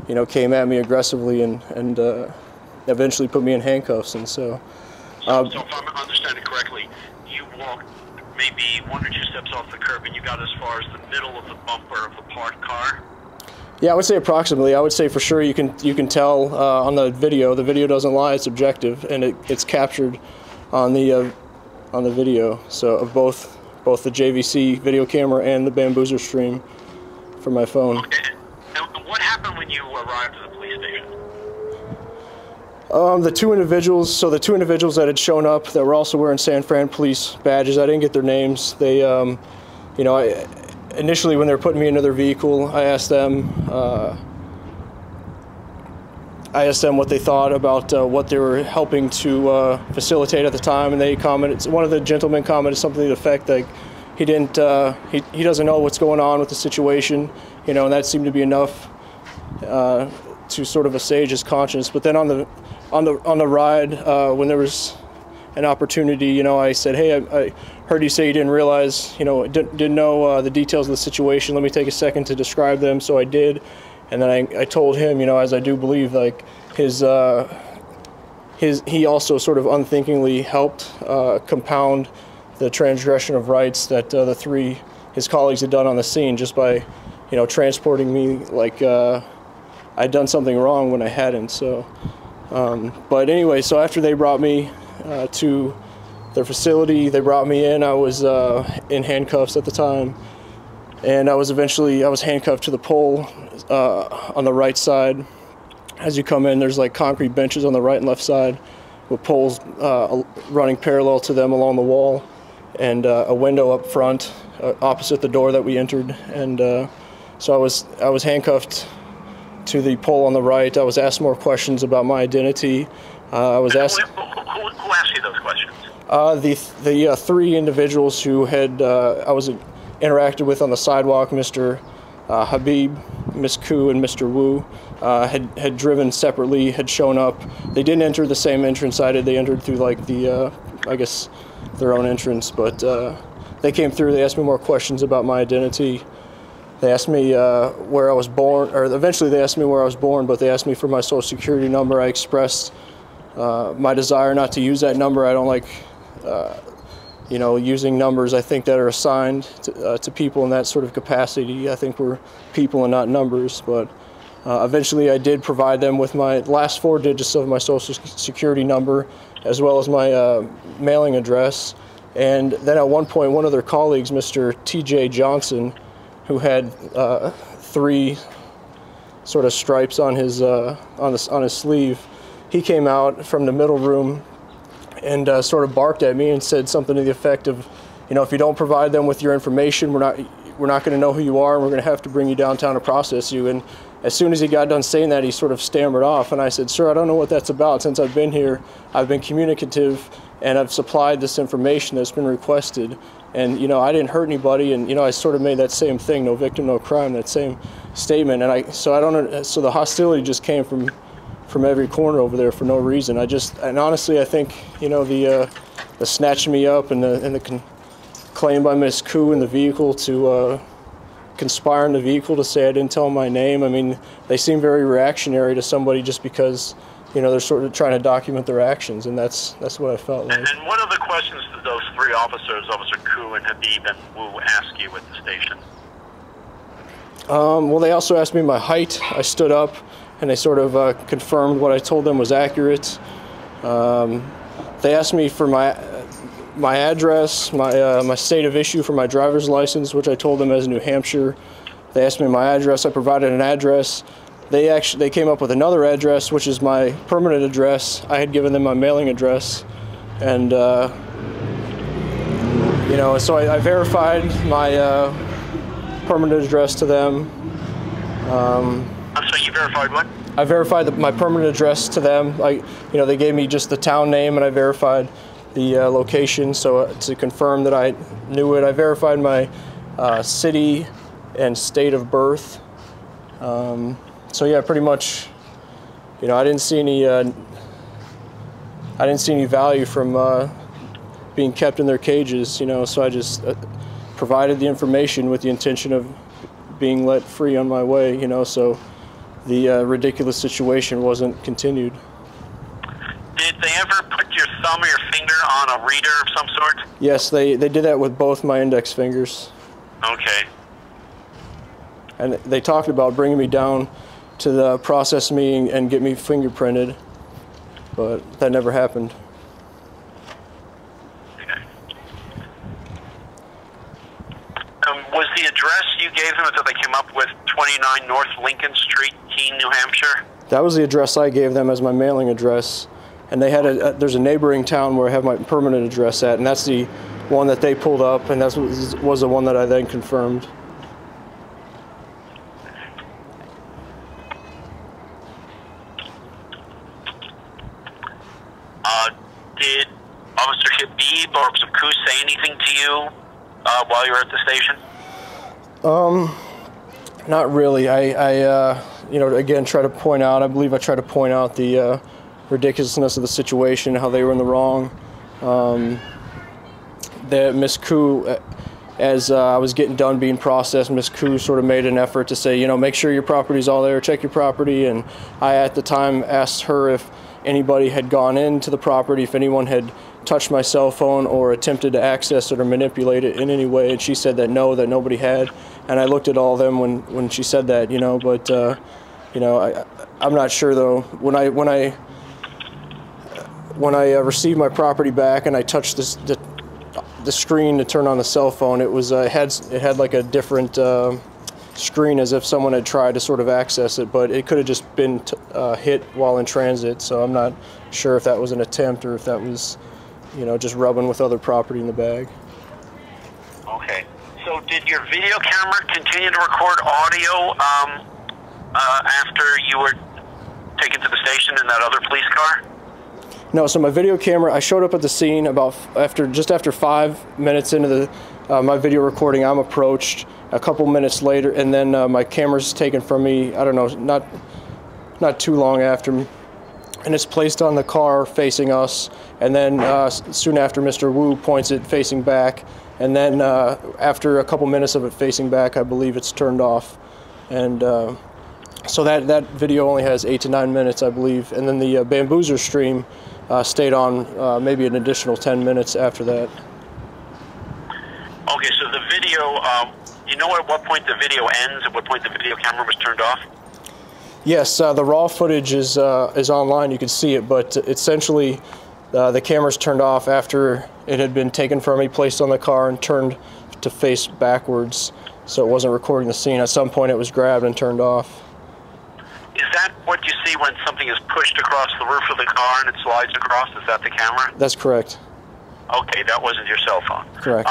You know, came at me aggressively and eventually put me in handcuffs. And so if I'm understanding correctly, you walked maybe 1 or 2 steps off the curb and you got as far as the middle of the bumper of the parked car? Yeah, I would say approximately. I would say for sure you can tell on the video. The video doesn't lie; it's objective, and it's captured on the video. So of both the JVC video camera and the Bamboozler stream from my phone. Okay. And what happened when you arrived at the police station? The two individuals that had shown up that were also wearing SanFran police badges, I didn't get their names. They, you know, initially when they were putting me into their vehicle, I asked them what they thought about what they were helping to facilitate at the time, and they commented. One of the gentlemen commented something to the effect that he didn't, he doesn't know what's going on with the situation, you know, and that seemed to be enough to sort of assuage his conscience. But then on the ride, when there was an opportunity, you know, I said, hey, I heard you say you didn't realize, you know, didn't know the details of the situation. Let me take a second to describe them. So I did, and then I told him, you know, as I do believe, like he also sort of unthinkingly helped compound the transgression of rights that his colleagues had done on the scene just by, you know, transporting me like I'd done something wrong when I hadn't. So, but anyway, so after they brought me to their facility, they brought me in. I was in handcuffs at the time, and I was handcuffed to the pole on the right side. As you come in, there's like concrete benches on the right and left side with poles running parallel to them along the wall, and a window up front opposite the door that we entered. And so I was handcuffed to the pole on the right. I was asked more questions about my identity. I was asked. Who asked you those questions? The 3 individuals who had I was interacted with on the sidewalk, Mr. Habib, Miss Khuu, and Mr. Wu, had driven separately, had shown up. They didn't enter the same entrance I did. They entered through like the, I guess, their own entrance. But they came through. They asked me more questions about my identity. They asked me where I was born, or eventually they asked me where I was born, but they asked me for my social security number. I expressed my desire not to use that number. I don't like, you know, using numbers I think that are assigned to people in that sort of capacity. I think we're people and not numbers. But eventually I did provide them with my last 4 digits of my social security number, as well as my mailing address. And then at one point, one of their colleagues, Mr. TJ Johnson, who had 3 sort of stripes on his sleeve, he came out from the middle room and sort of barked at me and said something to the effect of, you know, if you don't provide them with your information, we're not going to know who you are, and we're going to have to bring you downtown to process you. And as soon as he got done saying that, he sort of stammered off, and I said, sir, I don't know what that's about. Since I've been here, I've been communicative, and I've supplied this information that's been requested. And, you know, I didn't hurt anybody, and, you know, I sort of made that same thing, no victim, no crime, that same statement. And so the hostility just came from every corner over there for no reason. And honestly, I think, you know, the snatching me up and the claim by Miss Khuu in the vehicle to conspire in the vehicle to say I didn't tell them my name. I mean, they seem very reactionary to somebody just because, you know, they're sort of trying to document their actions, and that's what I felt like. And what other questions did those 3 officers, Officer Khuu and Habib and Wu, ask you at the station? Well, they also asked me my height. I stood up, and they sort of confirmed what I told them was accurate. They asked me for my address, my state of issue for my driver's license, which I told them as New Hampshire. They asked me my address. I provided an address. They came up with another address, which is my permanent address. I had given them my mailing address, and you know, so I verified my permanent address to them. I'm sorry, you verified what? I verified my permanent address to them. You know, they gave me just the town name, and I verified the location, so to confirm that I knew it. I verified my city and state of birth. So yeah, pretty much, you know, I didn't see any value from being kept in their cages, you know. So I just provided the information with the intention of being let free on my way, you know, so the ridiculous situation wasn't continued. Did they ever put your thumb or your finger on a reader of some sort? Yes, they did that with both my index fingers. Okay. And they talked about bringing me down to the process me and get me fingerprinted, but that never happened. Okay. Was the address you gave them that they came up with 29 North Lincoln Street, Keene, New Hampshire? That was the address I gave them as my mailing address. And they had there's a neighboring town where I have my permanent address at, and that's the one that they pulled up, and that was the one that I then confirmed. Did Officer Habib or Officer Khuu say anything to you while you were at the station? Not really. I you know, again, try to point out, I believe I try to point out the ridiculousness of the situation, how they were in the wrong. That Miss Khuu, as I was getting done being processed, Miss Khuu sort of made an effort to say, you know, make sure your property's all there, check your property, and I at the time asked her if anybody had gone into the property, if anyone had touched my cell phone or attempted to access it or manipulate it in any way, and she said that no, that nobody had. And I looked at all of them when she said that, you know, but you know, I'm not sure though. When I received my property back and I touched the screen to turn on the cell phone, it was it had like a different screen, as if someone had tried to sort of access it, but it could have just been hit while in transit. So I'm not sure if that was an attempt or if that was, you know, just rubbing with other property in the bag. Okay. So did your video camera continue to record audio after you were taken to the station in that other police car? No, so my video camera, I showed up at the scene about just after 5 minutes into the my video recording. I'm approached a couple minutes later, and then my camera's taken from me, I don't know, not too long after, and it's placed on the car facing us, and then soon after Mr. Wu points it facing back, and then after a couple minutes of it facing back, I believe it's turned off. And so that video only has 8 to 9 minutes, I believe, and then the Bamboozer stream stayed on maybe an additional 10 minutes after that. Okay, so the video, you know at what point the video ends, at what point the video camera was turned off? Yes, the raw footage is online, you can see it, but essentially the camera's turned off after it had been taken from me, placed on the car, and turned to face backwards, so it wasn't recording the scene. At some point it was grabbed and turned off. Is that what you see when something is pushed across the roof of the car and it slides across? Is that the camera? That's correct. Okay, that wasn't your cell phone. Correct.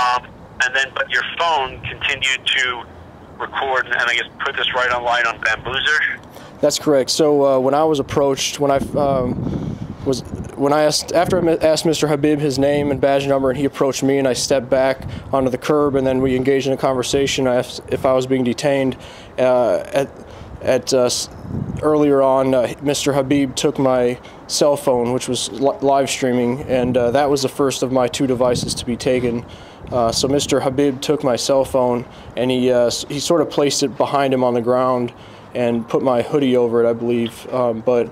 And then, but your phone continued to record and I guess put this right online on Bamboozer? That's correct. So when I was approached, when I asked Mr. Habib his name and badge number, and he approached me, and I stepped back onto the curb, and then we engaged in a conversation. I asked if I was being detained. Earlier on, Mr. Habib took my cell phone, which was live streaming, and that was the first of my 2 devices to be taken. So Mr. Habib took my cell phone, and he sort of placed it behind him on the ground and put my hoodie over it, I believe. But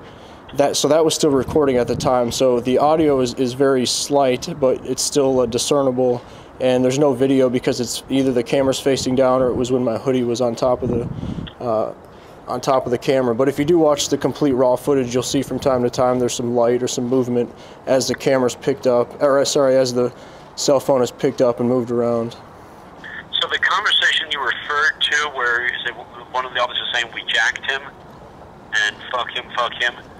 that was still recording at the time. So the audio is very slight, but it's still discernible. And there's no video because it's either the camera's facing down or it was when my hoodie was on top of the camera. But if you do watch the complete raw footage, you'll see from time to time there's some light or some movement as the camera's picked up, or sorry, as the cell phone is picked up and moved around. So the conversation you referred to where one of the officers saying we jacked him and fuck him,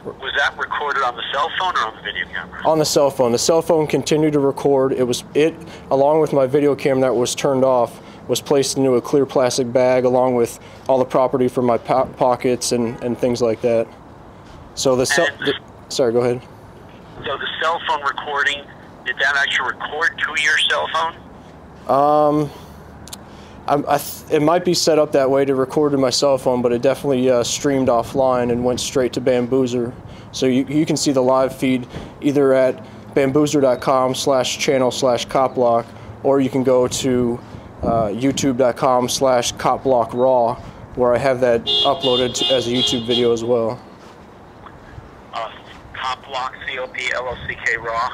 was that recorded on the cell phone or on the video camera? On the cell phone. The cell phone continued to record. It along with my video camera that was turned off, was placed into a clear plastic bag along with all the property from my pockets and things like that. So sorry, go ahead. So the cell phone recording, did that actually record to your cell phone? It might be set up that way to record to my cell phone, but it definitely streamed offline and went straight to Bamboozer. So you can see the live feed either at bamboozer.com/channel/CopBlock, or you can go to youtube.com/CopBlock Raw, where I have that uploaded as a YouTube video as well. CopBlock, COPLOCK Raw?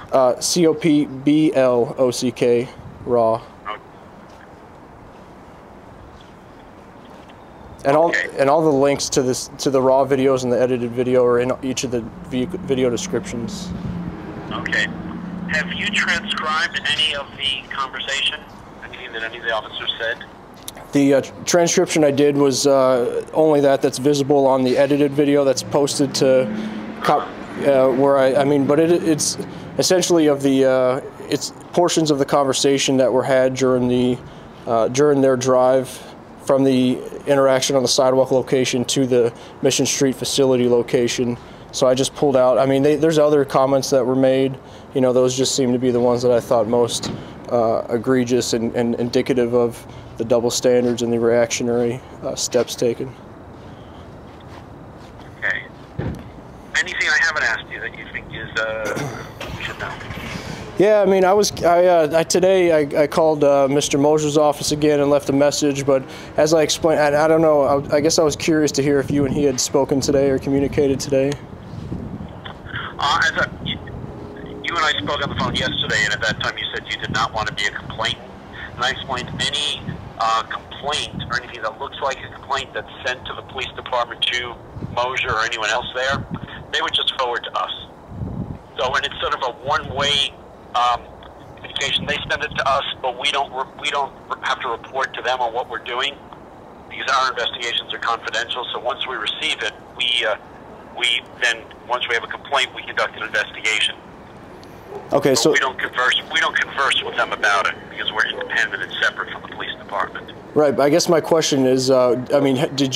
COPBLOCK Raw. And all the links to the raw videos and the edited video are in each of the video descriptions. Okay. Have you transcribed any of the conversation? Anything that any of the officers said? The transcription I did was only that's visible on the edited video that's posted to but it's essentially of it's portions of the conversation that were had during their drive from the interaction on the sidewalk location to the Mission Street facility location. So I just pulled out, there's other comments that were made, those just seem to be the ones that I thought most egregious and indicative of the double standards and the reactionary steps taken. Okay. Anything I haven't asked you that you think is, we should know? Yeah, today I called Mr. Moser's office again and left a message, but as I explained, I don't know, I guess I was curious to hear if you and he had spoken today or communicated today. You and I spoke on the phone yesterday, and at that time you said you did not want to be a complainant, and I explained any complaint or anything that looks like a complaint that's sent to the police department to Moser or anyone else there, they would just forward to us. So, and it's sort of a one-way communication. They send it to us, but we don't have to report to them on what we're doing because our investigations are confidential. So once we receive it, we then once we have a complaint, we conduct an investigation. Okay, so we don't converse with them about it because we're independent and separate from the police department. Right, but I guess my question is, did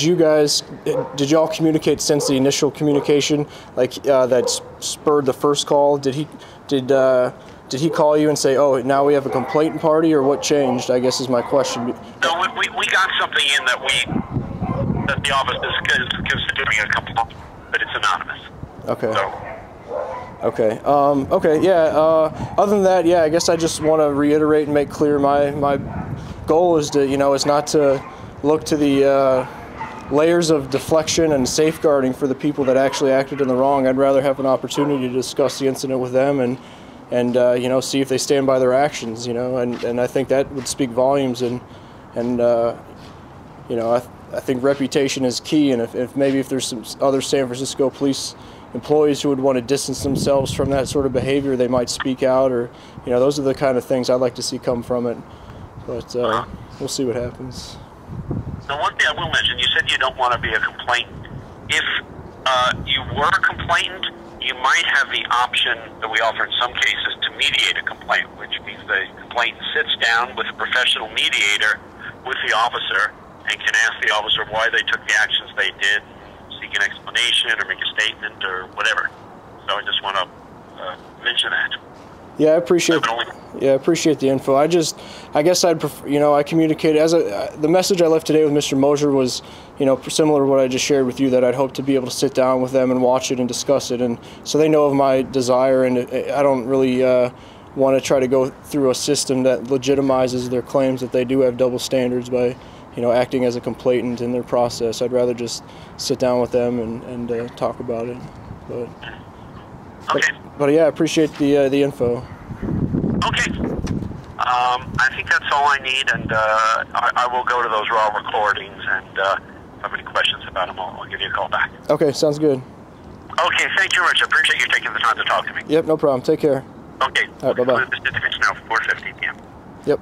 y'all communicate since the initial communication, that spurred the first call? Did he call you and say, "Oh, now we have a complaint party," or what changed? I guess is my question. No, we got something in that the office is considering a complaint, but it's anonymous. Okay. So. Okay. Okay. Yeah. Other than that, yeah. I guess I just want to reiterate and make clear my goal is to, is not to look to the layers of deflection and safeguarding for the people that actually acted in the wrong. I'd rather have an opportunity to discuss the incident with them and see if they stand by their actions. And I think that would speak volumes. And I think reputation is key. And if there's some other San Francisco police employees who would want to distance themselves from that sort of behavior, they might speak out, or those are the kind of things I'd like to see come from it. But we'll see what happens. Now, one thing I will mention, you said you don't want to be a complainant. If you were a complainant, you might have the option that we offer in some cases to mediate a complaint, which means the complainant sits down with a professional mediator with the officer and can ask the officer why they took the actions they did, seek an explanation or make a statement or whatever. So I just want to mention that. Yeah, I appreciate the info. I guess I'd prefer, I communicated the message I left today with Mr. Moser was, similar to what I just shared with you, that I'd hope to be able to sit down with them and watch it and discuss it, and so they know of my desire, and I don't really want to try to go through a system that legitimizes their claims that they do have double standards by, acting as a complainant in their process. I'd rather just sit down with them and talk about it. But yeah, I appreciate the info. Okay. I think that's all I need, and I will go to those raw recordings, and if I have any questions about them, I'll give you a call back. Okay, sounds good. Okay, thank you, Rich. I appreciate you taking the time to talk to me. Yep, no problem. Take care. Okay. All right, bye-bye. This is now 4:50 p.m. Yep.